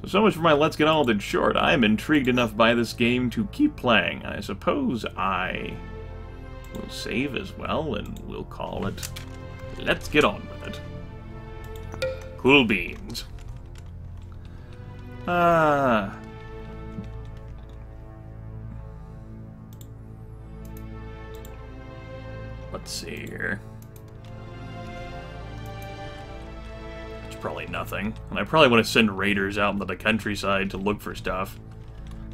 So much for my Let's Get On short. I am intrigued enough by this game to keep playing. I suppose I will save as well, and we'll call it Let's Get On with it. Cool beans. Let's see here. It's probably nothing. And I probably want to send raiders out into the countryside to look for stuff.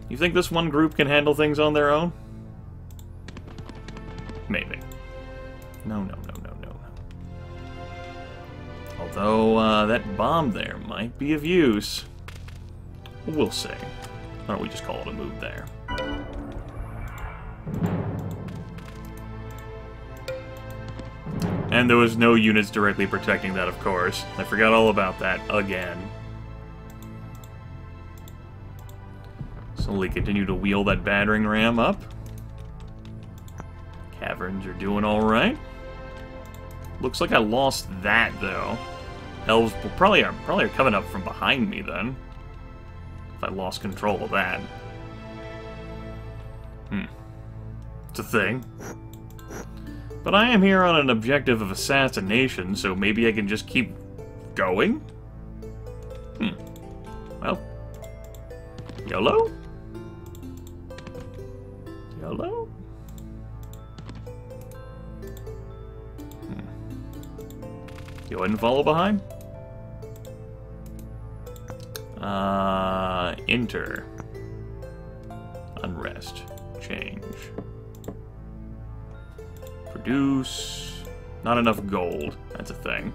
You think this one group can handle things on their own? Maybe. No. Although, that bomb there might be of use. We'll see. Why don't we just call it a move there? And there was no units directly protecting that, of course. I forgot all about that again. Slowly continue to wheel that battering ram up. Caverns are doing alright. Looks like I lost that, though. Elves probably are coming up from behind me, then. If I lost control of that. It's a thing. But I am here on an objective of assassination, so maybe I can just keep going? Well. YOLO? YOLO? Go ahead and follow behind. Enter. Unrest. Change. Produce. Not enough gold. That's a thing.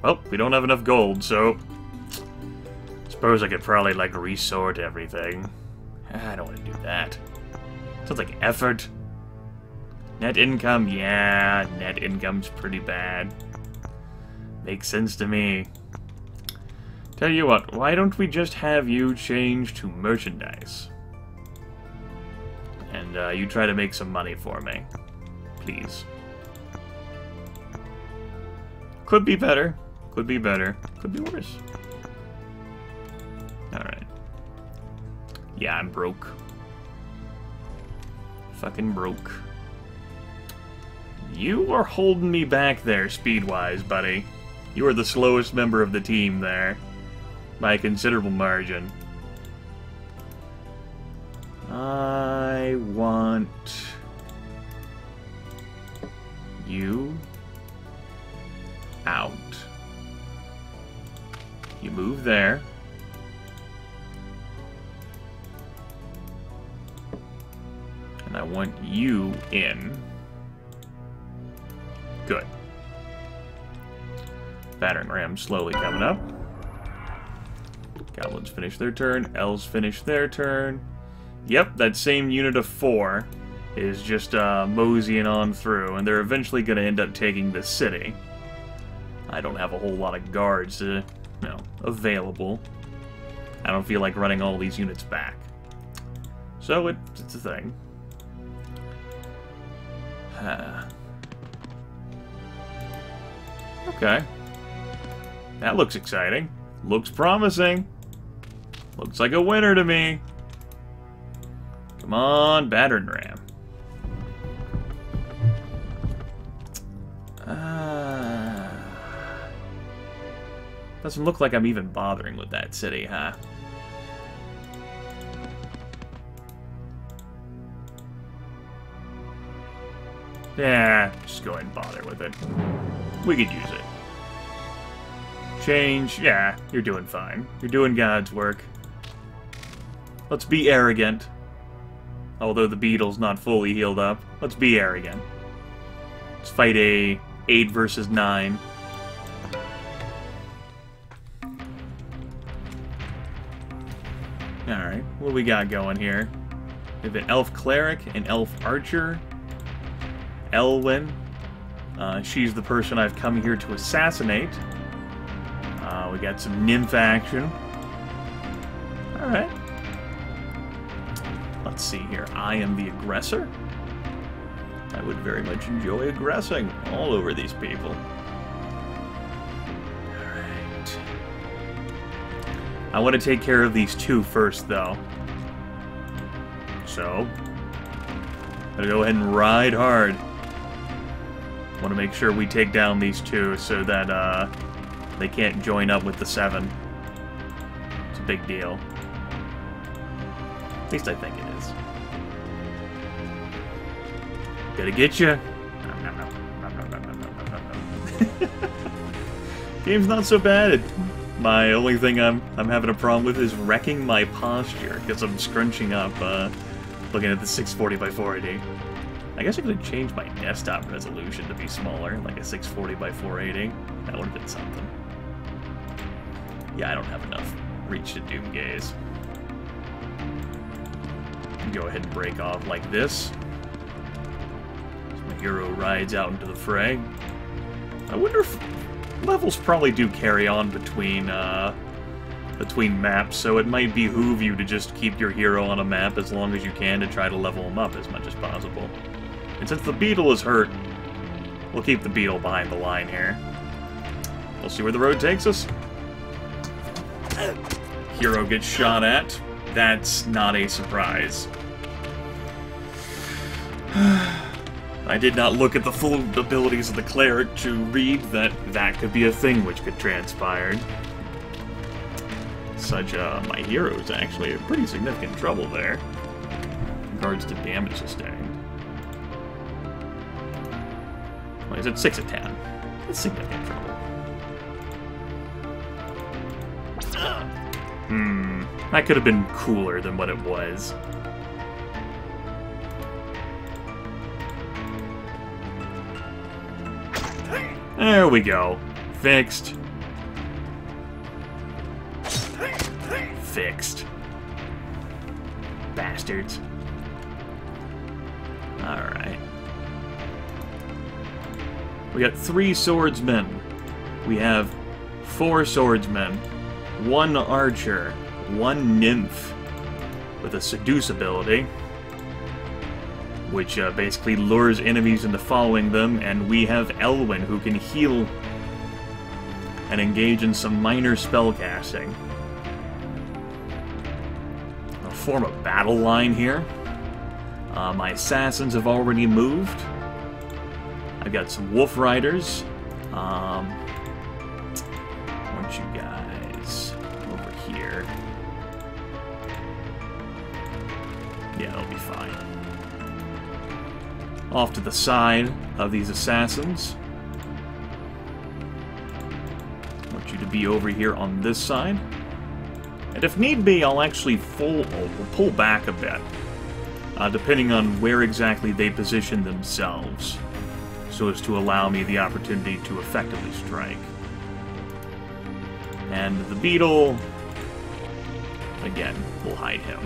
Well, we don't have enough gold, so... suppose I could probably, like, resort everything. I don't want to do that. Sounds like effort. Net income, yeah, net income's pretty bad. Makes sense to me. Tell you what, why don't we just have you change to merchandise? And you try to make some money for me. Please. Could be better. Could be better. Could be worse. Alright. Yeah, I'm broke. Fucking broke. You are holding me back there, speed-wise, buddy. You are the slowest member of the team there. By a considerable margin. I want... you... out. You move there. And I want you in. Good. Battering ram slowly coming up. Goblins finish their turn. Elves finish their turn. Yep, that same unit of 4 is just moseying on through, and they're eventually going to end up taking the city. I don't have a whole lot of guards available. I don't feel like running all these units back. So it's a thing. Okay. That looks exciting. Looks promising. Looks like a winner to me. Come on, battering ram. Doesn't look like I'm even bothering with that city, huh? Yeah, just go ahead and bother with it. We could use it. Change. Yeah, you're doing fine. You're doing God's work. Let's be arrogant. Although the beetle's not fully healed up. Let's be arrogant. Let's fight a 8 versus 9. Alright, what do we got going here? We have an elf cleric, an elf archer, Elwyn. She's the person I've come here to assassinate. We got some nymph action. Alright. Let's see here. I am the aggressor. I would very much enjoy aggressing all over these people. Alright. I want to take care of these two first, though. So, I'm gonna go ahead and ride hard. Want to make sure we take down these two so that they can't join up with the 7. It's a big deal. At least I think it is. Gotta get you. Game's not so bad. My only thing I'm having a problem with is wrecking my posture because I'm scrunching up, looking at the 640 by 480. I guess I could have changed my desktop resolution to be smaller, like a 640 by 480. That would have been something. Yeah, I don't have enough reach to Doom Gaze. Go ahead and break off like this. So my hero rides out into the fray. I wonder if levels probably do carry on between maps, so it might behoove you to just keep your hero on a map as long as you can to try to level him up as much as possible. And since the beetle is hurt, we'll keep the beetle behind the line here. We'll see where the road takes us. Hero gets shot at. That's not a surprise. I did not look at the full abilities of the cleric to read that that could be a thing which could transpire. My hero is actually in pretty significant trouble there in regards to damage sustained. Well, he's at 6 of 10. That's significant trouble. That could have been cooler than what it was. There we go. Fixed. Fixed. Bastards. Alright. We got 3 swordsmen. We have 4 swordsmen. 1 archer. 1 nymph. With a seduce ability. Which basically lures enemies into following them. And we have Elwyn, who can heal and engage in some minor spellcasting. I'll form a battle line here. My assassins have already moved. I've got some wolf riders. I want you guys over here. Yeah, that'll be fine. Off to the side of these assassins. I want you to be over here on this side. And if need be, I'll actually pull back a bit, depending on where exactly they position themselves, so as to allow me the opportunity to effectively strike. And the beetle, again, we'll hide him.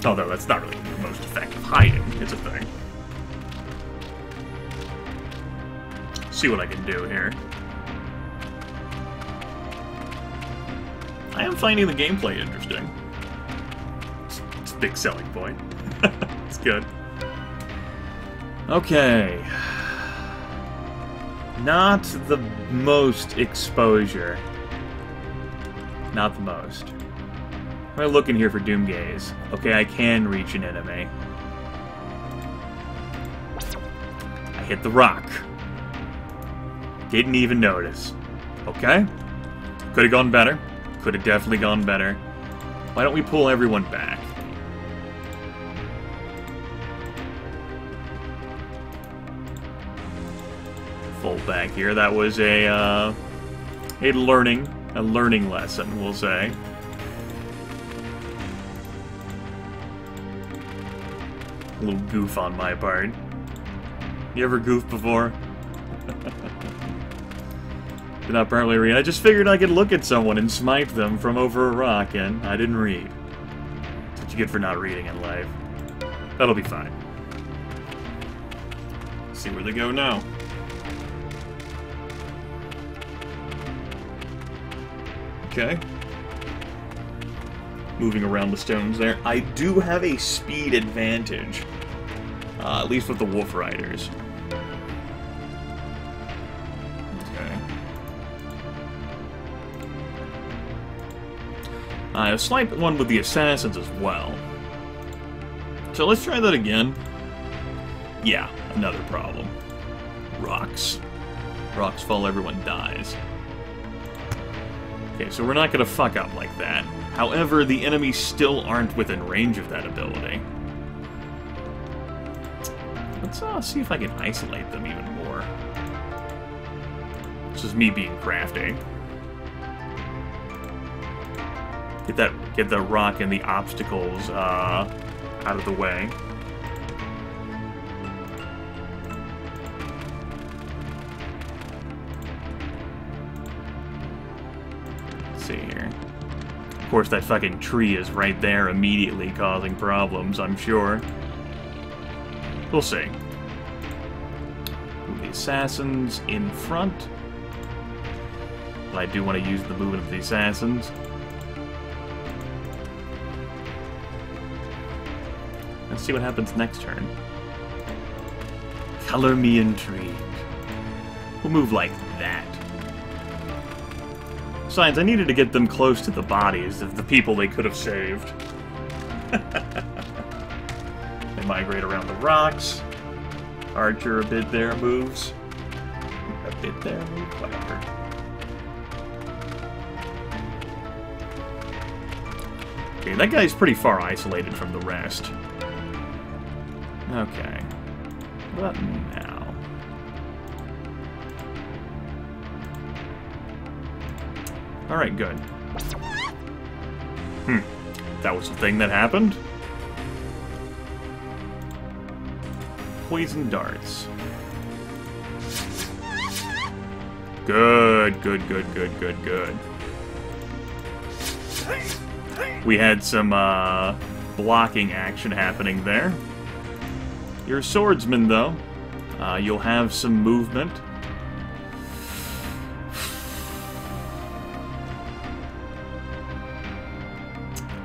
Although that's not really the most effective hiding, it's a thing. See what I can do here. I am finding the gameplay interesting. It's a big selling point. It's good. Okay. Not the most exposure. Not the most. Am I looking here for Doom Gaze? Okay, I can reach an enemy. I hit the rock. Didn't even notice. Okay. Could have gone better. Could have definitely gone better. Why don't we pull everyone back? Full back here. That was a learning lesson, we'll say. A little goof on my part. You ever goofed before? Did not apparently read. I just figured I could look at someone and smite them from over a rock, and I didn't read. That's what you get for not reading in life. That'll be fine. Let's see where they go now. Okay. Moving around the stones there. I do have a speed advantage At least with the Wolf Riders. Okay. A slight one with the Assassins as well. So let's try that again. Yeah, another problem. Rocks. Rocks fall, everyone dies. Okay, so we're not gonna fuck up like that. However, the enemies still aren't within range of that ability. Let's see if I can isolate them even more. This is me being crafty. Get the rock and the obstacles out of the way. Let's see here. Of course, that fucking tree is right there, immediately causing problems, I'm sure. We'll see. Move the assassins in front. But I do want to use the movement of the assassins. Let's see what happens next turn. Color me intrigued. We'll move like that. Besides, I needed to get them close to the bodies of the people they could have saved. They migrate around the rocks. Archer a bit there moves. A bit there moves, whatever. Okay, that guy's pretty far isolated from the rest. Okay. What now? Alright, good. That was the thing that happened? Poison darts. Good, good, good, good, good, good. We had some, blocking action happening there. You're a swordsman, though. You'll have some movement.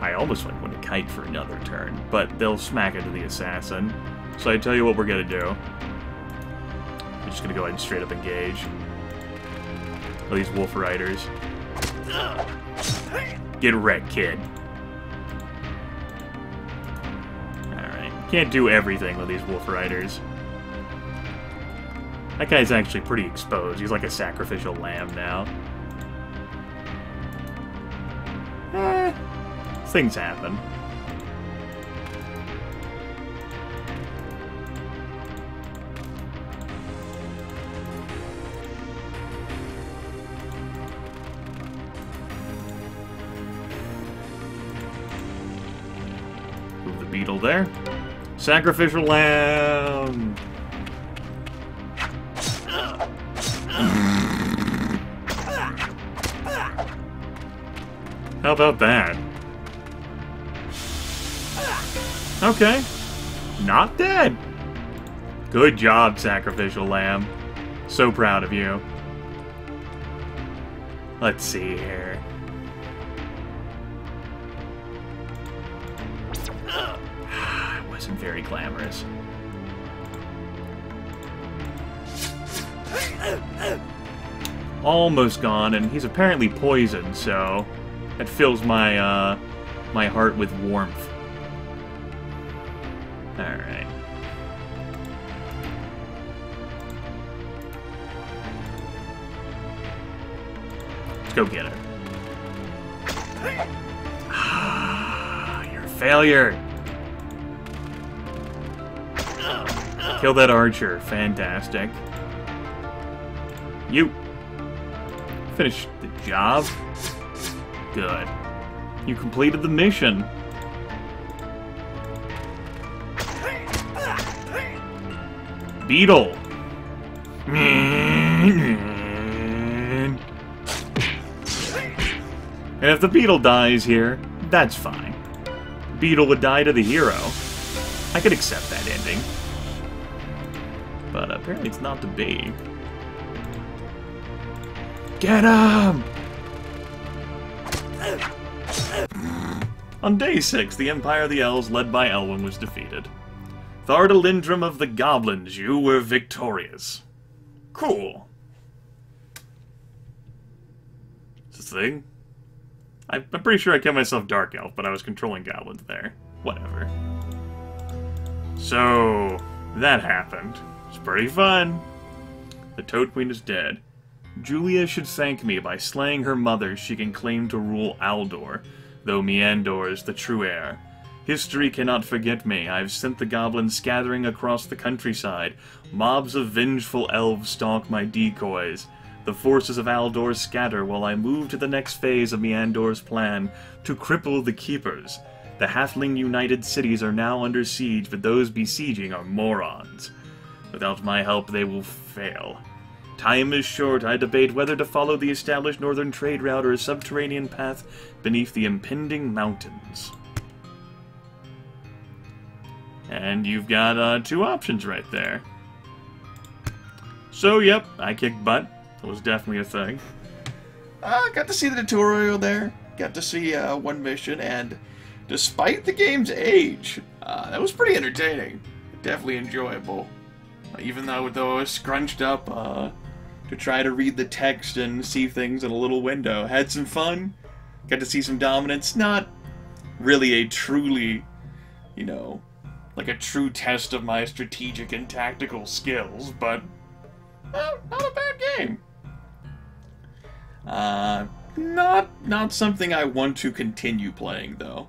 I almost want to kite for another turn, but they'll smack into the assassin. So I tell you what we're gonna do. I'm just gonna go ahead and straight up engage. Oh, these Wolf Riders. Get wrecked, kid. Alright. Can't do everything with these Wolf Riders. That guy's actually pretty exposed. He's like a sacrificial lamb now. Things happen. Move the beetle there. Sacrificial lamb! How about that? Okay. Not dead. Good job, Sacrificial Lamb. So proud of you. Let's see here. It wasn't very glamorous. Almost gone, and he's apparently poisoned, so that fills my my heart with warmth. Alright. Let's go get her. You're a failure. Kill that archer. Fantastic. You. Finish the job. Good. You completed the mission. Beetle. And if the beetle dies here, that's fine. Beetle would die to the hero. I could accept that ending. But apparently it's not to be. Get him! On day 6, the Empire of the Elves, led by Elwyn, was defeated. Thardalindrum of the Goblins, you were victorious. Cool. Is this a thing? I'm pretty sure I kept myself Dark Elf, but I was controlling goblins there. Whatever. So, that happened. It's pretty fun. The Toad Queen is dead. Julia should thank me by slaying her mother she can claim to rule Aldor, though Meandor is the true heir. History cannot forget me. I've sent the goblins scattering across the countryside. Mobs of vengeful elves stalk my decoys. The forces of Aldor scatter while I move to the next phase of Meandor's plan to cripple the Keepers. The Halfling United Cities are now under siege, but those besieging are morons. Without my help, they will fail. Time is short. I debate whether to follow the established northern trade route or a subterranean path beneath the impending mountains. And you've got 2 options right there. So, yep, I kicked butt. That was definitely a thing. Got to see the tutorial there. Got to see 1 mission, and despite the game's age, that was pretty entertaining. Definitely enjoyable. Even though I was scrunched up to try to read the text and see things in a little window. Had some fun. Got to see some dominance. Not really a truly, you know, like a true test of my strategic and tactical skills, but not a bad game. Not something I want to continue playing, though.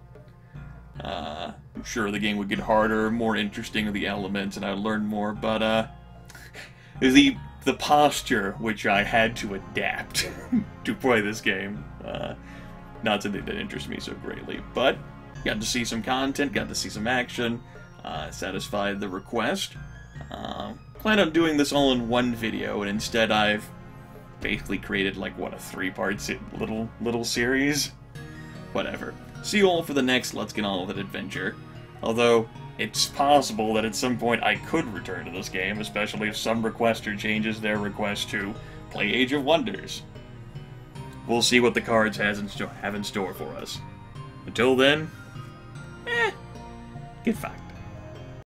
I'm sure the game would get harder, more interesting with the elements, and I'd learn more, but the posture which I had to adapt to play this game, not something that interests me so greatly. But got to see some content, got to see some action, satisfied the request. Plan on doing this all in one video, and instead I've basically created, like, what, a 3-part little series? Whatever. See you all for the next Let's Get On With It adventure. Although, it's possible that at some point I could return to this game, especially if some requester changes their request to play Age of Wonders. We'll see what the cards have in store for us. Until then, get fucked.